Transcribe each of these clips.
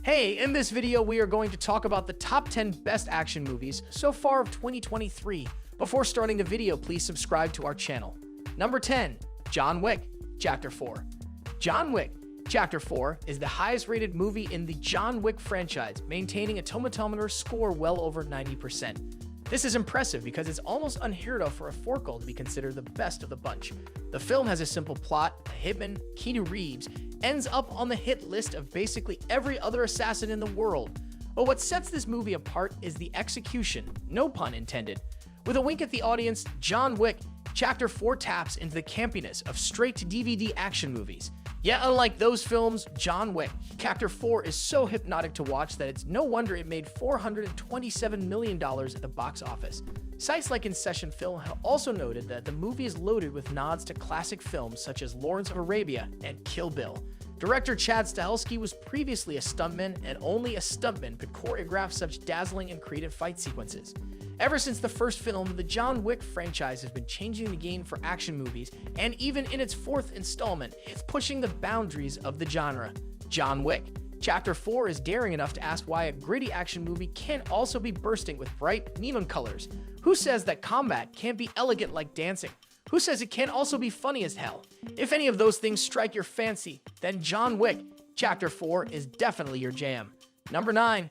Hey, in this video we are going to talk about the top 10 best action movies so far of 2023. Before starting the video, please subscribe to our channel. Number 10. John Wick, Chapter 4. John Wick, Chapter 4 is the highest rated movie in the John Wick franchise, maintaining a tomatometer score well over 90%. This is impressive because it's almost unheard of for a fourquel to be considered the best of the bunch. The film has a simple plot. A hitman, Keanu Reeves, ends up on the hit list of basically every other assassin in the world. But what sets this movie apart is the execution, no pun intended. With a wink at the audience, John Wick, Chapter 4 taps into the campiness of straight-to-DVD action movies. Yet unlike those films, John Wick, Chapter 4 is so hypnotic to watch that it's no wonder it made $427 million at the box office. Sites like In Session Film have also noted that the movie is loaded with nods to classic films such as Lawrence of Arabia and Kill Bill. Director Chad Stahelski was previously a stuntman, and only a stuntman could choreograph such dazzling and creative fight sequences. Ever since the first film, the John Wick franchise has been changing the game for action movies, and even in its fourth installment, it's pushing the boundaries of the genre. John Wick, Chapter 4 is daring enough to ask why a gritty action movie can't also be bursting with bright neon colors. Who says that combat can't be elegant like dancing? Who says it can't also be funny as hell? If any of those things strike your fancy, then John Wick, Chapter 4 is definitely your jam. Number 9.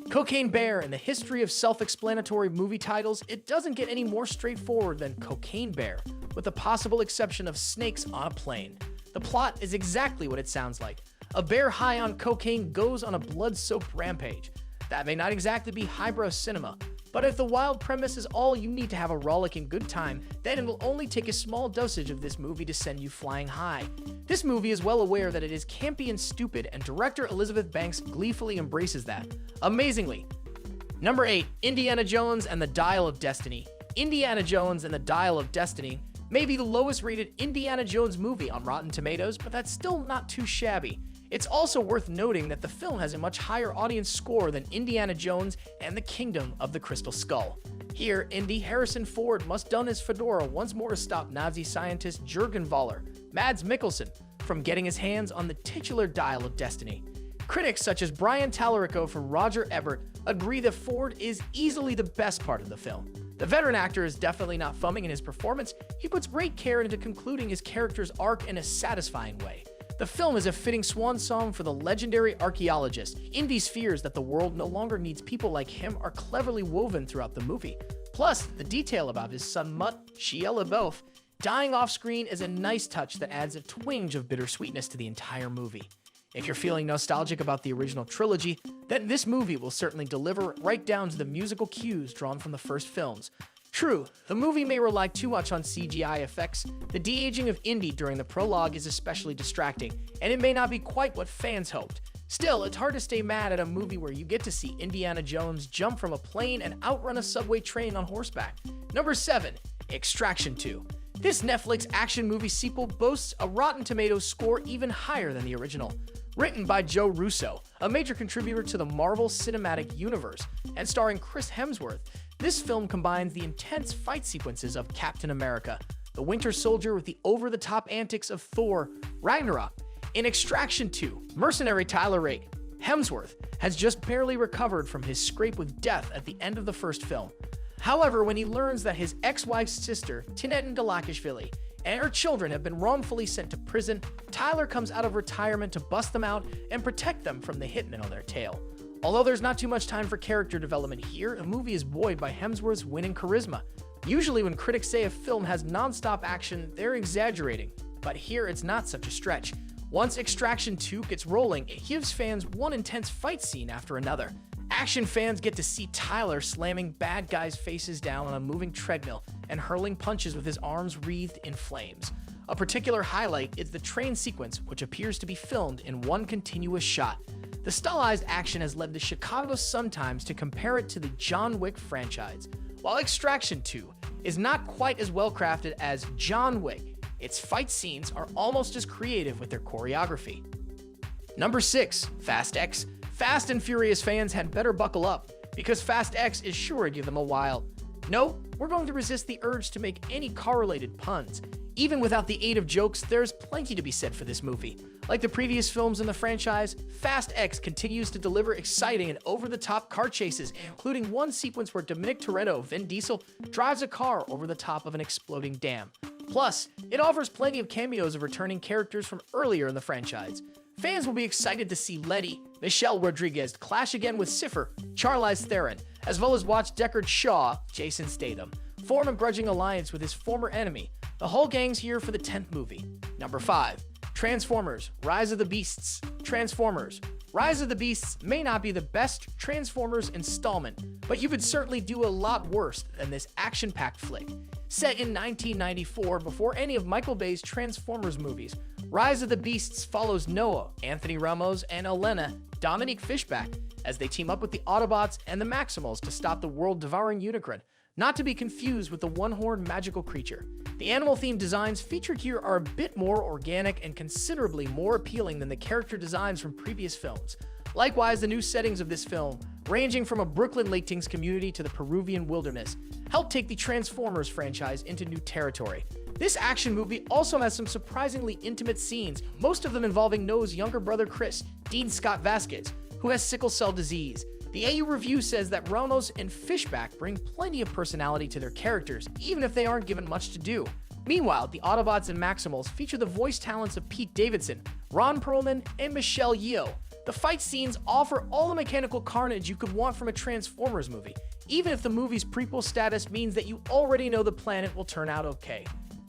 Cocaine Bear. In the history of self-explanatory movie titles, it doesn't get any more straightforward than Cocaine Bear, with the possible exception of snakes on a plane. The plot is exactly what it sounds like. A bear high on cocaine goes on a blood-soaked rampage. That may not exactly be highbrow cinema, but if the wild premise is all you need to have a rollicking good time, then it will only take a small dosage of this movie to send you flying high. This movie is well aware that it is campy and stupid, and director Elizabeth Banks gleefully embraces that. Amazingly. Number 8. Indiana Jones and the Dial of Destiny. Indiana Jones and the Dial of Destiny may be the lowest rated Indiana Jones movie on Rotten Tomatoes, but that's still not too shabby. It's also worth noting that the film has a much higher audience score than Indiana Jones and the Kingdom of the Crystal Skull. Here, Indy Harrison Ford must don his fedora once more to stop Nazi scientist Jürgen Voller, Mads Mikkelsen, from getting his hands on the titular Dial of Destiny. Critics such as Brian Tallarico from Roger Ebert agree that Ford is easily the best part of the film. The veteran actor is definitely not fumbling in his performance. He puts great care into concluding his character's arc in a satisfying way. The film is a fitting swan song for the legendary archaeologist. Indy's fears that the world no longer needs people like him are cleverly woven throughout the movie. Plus, the detail about his son Mutt, Shia LaBeouf, dying off-screen is a nice touch that adds a twinge of bittersweetness to the entire movie. If you're feeling nostalgic about the original trilogy, then this movie will certainly deliver right down to the musical cues drawn from the first films. True, the movie may rely too much on CGI effects. The de-aging of Indy during the prologue is especially distracting, and it may not be quite what fans hoped. Still, it's hard to stay mad at a movie where you get to see Indiana Jones jump from a plane and outrun a subway train on horseback. Number 7. Extraction 2. This Netflix action movie sequel boasts a Rotten Tomatoes score even higher than the original. Written by Joe Russo, a major contributor to the Marvel Cinematic Universe, and starring Chris Hemsworth, this film combines the intense fight sequences of Captain America, the Winter Soldier with the over-the-top antics of Thor, Ragnarok. In Extraction 2, mercenary Tyler Rake, Hemsworth, has just barely recovered from his scrape with death at the end of the first film. However, when he learns that his ex-wife's sister, Tinetin Dalakishvili, and her children have been wrongfully sent to prison, Tyler comes out of retirement to bust them out and protect them from the hitmen on their tail. Although there's not too much time for character development here, the movie is buoyed by Hemsworth's winning charisma. Usually when critics say a film has non-stop action, they're exaggerating, but here it's not such a stretch. Once Extraction 2 gets rolling, it gives fans one intense fight scene after another. Action fans get to see Tyler slamming bad guys' faces down on a moving treadmill and hurling punches with his arms wreathed in flames. A particular highlight is the train sequence, which appears to be filmed in one continuous shot. The stylized action has led the Chicago Sun-Times to compare it to the John Wick franchise. While Extraction 2 is not quite as well crafted as John Wick, its fight scenes are almost as creative with their choreography. Number 6. Fast X. Fast and Furious fans had better buckle up, because Fast X is sure to give them a while. No, we're going to resist the urge to make any car-related puns. Even without the aid of jokes, there's plenty to be said for this movie. Like the previous films in the franchise, Fast X continues to deliver exciting and over-the-top car chases, including one sequence where Dominic Toretto, Vin Diesel, drives a car over the top of an exploding dam. Plus, it offers plenty of cameos of returning characters from earlier in the franchise. Fans will be excited to see Letty, Michelle Rodriguez, clash again with Cipher, Charlize Theron, as well as watch Deckard Shaw, Jason Statham, form a grudging alliance with his former enemy. The whole gang's here for the 10th movie. Number 5. Transformers: Rise of the Beasts. Transformers: Rise of the Beasts may not be the best Transformers installment, but you could certainly do a lot worse than this action-packed flick. Set in 1994, before any of Michael Bay's Transformers movies, Rise of the Beasts follows Noah, Anthony Ramos, and Elena, Dominique Fishback, as they team up with the Autobots and the Maximals to stop the world-devouring Unicron, not to be confused with the one-horned magical creature. The animal-themed designs featured here are a bit more organic and considerably more appealing than the character designs from previous films. Likewise, the new settings of this film, ranging from a Brooklyn Latins community to the Peruvian wilderness, help take the Transformers franchise into new territory. This action movie also has some surprisingly intimate scenes, most of them involving Noah's younger brother Chris, Dean Scott Vasquez, who has sickle cell disease. The AU review says that Ramos and Fishback bring plenty of personality to their characters, even if they aren't given much to do. Meanwhile, the Autobots and Maximals feature the voice talents of Pete Davidson, Ron Perlman, and Michelle Yeoh. The fight scenes offer all the mechanical carnage you could want from a Transformers movie, even if the movie's prequel status means that you already know the planet will turn out okay.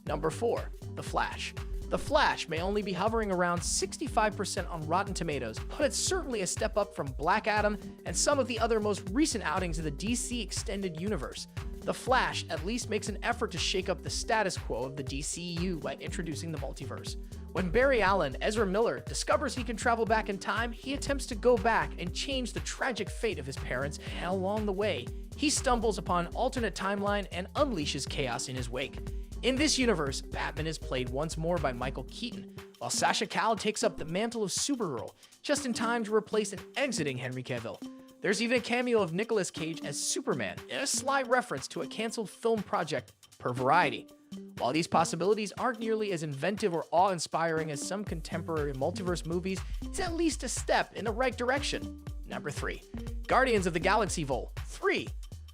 Number 4. The Flash. The Flash may only be hovering around 65% on Rotten Tomatoes, but it's certainly a step up from Black Adam and some of the other most recent outings of the DC Extended Universe. The Flash at least makes an effort to shake up the status quo of the DCEU by introducing the multiverse. When Barry Allen, Ezra Miller, discovers he can travel back in time, he attempts to go back and change the tragic fate of his parents, and along the way, he stumbles upon an alternate timeline and unleashes chaos in his wake. In this universe, Batman is played once more by Michael Keaton, while Sasha Calle takes up the mantle of Supergirl, just in time to replace an exiting Henry Cavill. There's even a cameo of Nicolas Cage as Superman, in a slight reference to a canceled film project per Variety. While these possibilities aren't nearly as inventive or awe-inspiring as some contemporary multiverse movies, it's at least a step in the right direction. Number 3. Guardians of the Galaxy Vol. 3.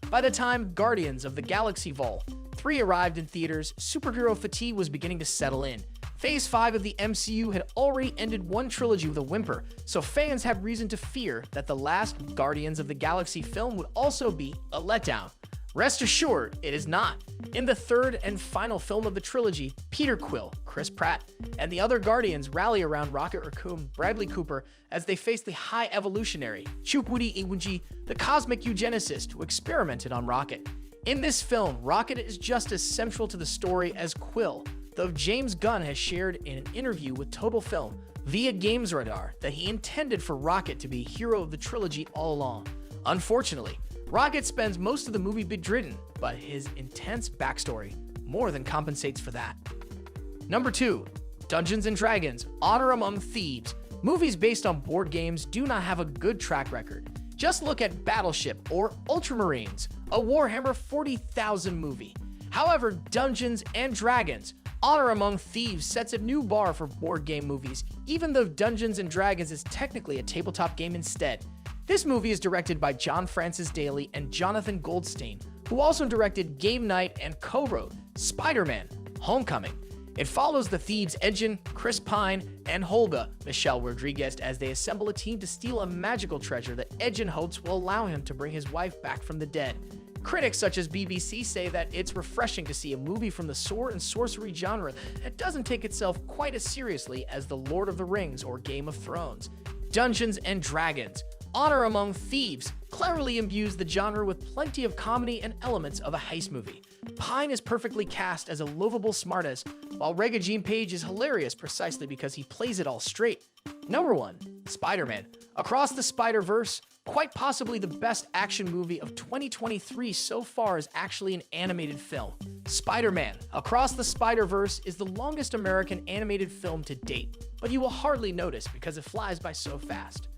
By the time Guardians of the Galaxy Vol. 3 arrived in theaters, superhero fatigue was beginning to settle in. Phase 5 of the MCU had already ended one trilogy with a whimper, so fans had reason to fear that the last Guardians of the Galaxy film would also be a letdown. Rest assured, it is not. In the third and final film of the trilogy, Peter Quill, Chris Pratt, and the other Guardians rally around Rocket Raccoon Bradley Cooper as they face the High Evolutionary, Chukwudi Iwuji, the cosmic eugenicist who experimented on Rocket. In this film, Rocket is just as central to the story as Quill, though James Gunn has shared in an interview with Total Film via Games Radar that he intended for Rocket to be hero of the trilogy all along. Unfortunately, Rocket spends most of the movie bedridden, but his intense backstory more than compensates for that. Number 2. Dungeons & Dragons: Honor Among Thieves. Movies based on board games do not have a good track record. Just look at Battleship or Ultramarines, a Warhammer 40,000 movie. However, Dungeons & Dragons: Honor Among Thieves sets a new bar for board game movies, even though Dungeons & Dragons is technically a tabletop game instead. This movie is directed by John Francis Daley and Jonathan Goldstein, who also directed Game Night and co-wrote Spider-Man: Homecoming. It follows the thieves Edgin, Chris Pine, and Holga, Michelle Rodriguez, as they assemble a team to steal a magical treasure that Edgin hopes will allow him to bring his wife back from the dead. Critics such as BBC say that it's refreshing to see a movie from the sword and sorcery genre that doesn't take itself quite as seriously as The Lord of the Rings or Game of Thrones. Dungeons & Dragons: Honor Among Thieves cleverly imbues the genre with plenty of comedy and elements of a heist movie. Pine is perfectly cast as a lovable smartass, while Regé-Jean Page is hilarious precisely because he plays it all straight. Number 1. Spider-Man: Across the Spider-Verse. Quite possibly the best action movie of 2023 so far is actually an animated film. Spider-Man: Across the Spider-Verse is the longest American animated film to date, but you will hardly notice because it flies by so fast.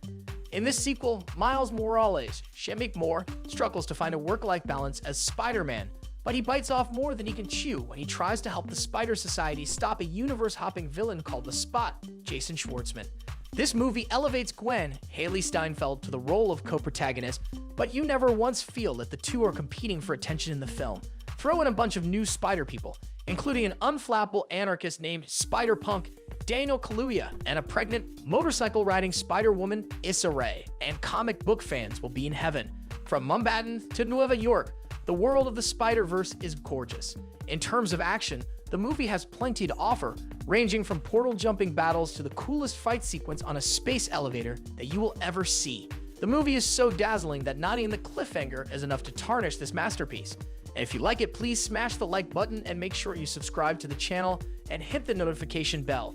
In this sequel, Miles Morales, Shamik Moore, struggles to find a work-life balance as Spider-Man, but he bites off more than he can chew when he tries to help the Spider Society stop a universe-hopping villain called the Spot, Jason Schwartzman. This movie elevates Gwen, Haley Steinfeld, to the role of co-protagonist, but you never once feel that the two are competing for attention in the film. Throw in a bunch of new Spider people, including an unflappable anarchist named Spider-Punk, Daniel Kaluuya, and a pregnant, motorcycle-riding Spider-Woman, Issa Rae, and comic book fans will be in heaven. From Mumbattan to Nueva York, the world of the Spider-Verse is gorgeous. In terms of action, the movie has plenty to offer, ranging from portal-jumping battles to the coolest fight sequence on a space elevator that you will ever see. The movie is so dazzling that not even the cliffhanger is enough to tarnish this masterpiece. And if you like it, please smash the like button and make sure you subscribe to the channel and hit the notification bell.